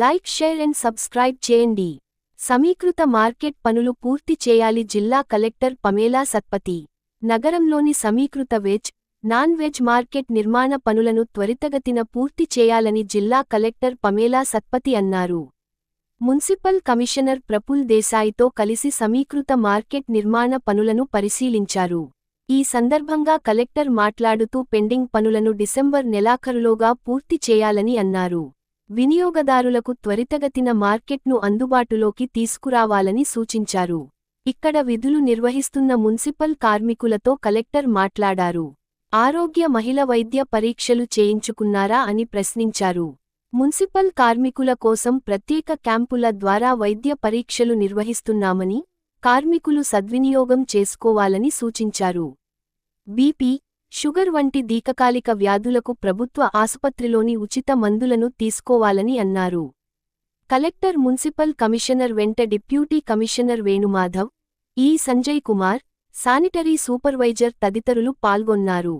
Like, share and subscribe చేయండి. సమీకృత market పనులు పూర్తి చేయాలి. జిల్లా కలెక్టర్ పమేలా సత్పతి నగరంలోని సమీకృత వెజ్, నాన్ వెజ్ మార్కెట్ నిర్మాణ పనులను త్వరితగతిన పూర్తి చేయాలని జిల్లా కలెక్టర్ పమేలా సత్పతి అన్నారు. మున్సిపల్ కమిషనర్ ప్రఫుల్ దేశాయ్తో కలిసి సమీకృత మార్కెట్ నిర్మాణ పనులను పరిశీలించారు. ఈ సందర్భంగా కలెక్టర్ మాట్లాడుతూ పెండింగ్ పనులను డిసెంబర్ నెలాఖరులోగా పూర్తి చేయాలని అన్నారు. వినియోగదారులకు త్వరితగతిన మార్కెట్ను అందుబాటులోకి తీసుకురావాలని సూచించారు. ఇక్కడ విధులు నిర్వహిస్తున్న మున్సిపల్ కార్మికులతో కలెక్టర్ మాట్లాడారు. ఆరోగ్య మహిళ వైద్య పరీక్షలు చేయించుకున్నారా అని ప్రశ్నించారు. మున్సిపల్ కార్మికుల కోసం ప్రత్యేక క్యాంపుల ద్వారా వైద్య పరీక్షలు నిర్వహిస్తున్నామని, కార్మికులు సద్వినియోగం చేసుకోవాలని సూచించారు. బీపీ, షుగర్ వంటి దీర్ఘకాలిక వ్యాధులకు ప్రభుత్వ ఆసుపత్రిలోని ఉచిత మందులను తీసుకోవాలని అన్నారు. కలెక్టర్ మున్సిపల్ కమిషనర్ వెంట డిప్యూటీ కమిషనర్ వేణుమాధవ్, ఈ సంజయ్ కుమార్, శానిటరీ సూపర్వైజర్ తదితరులు పాల్గొన్నారు.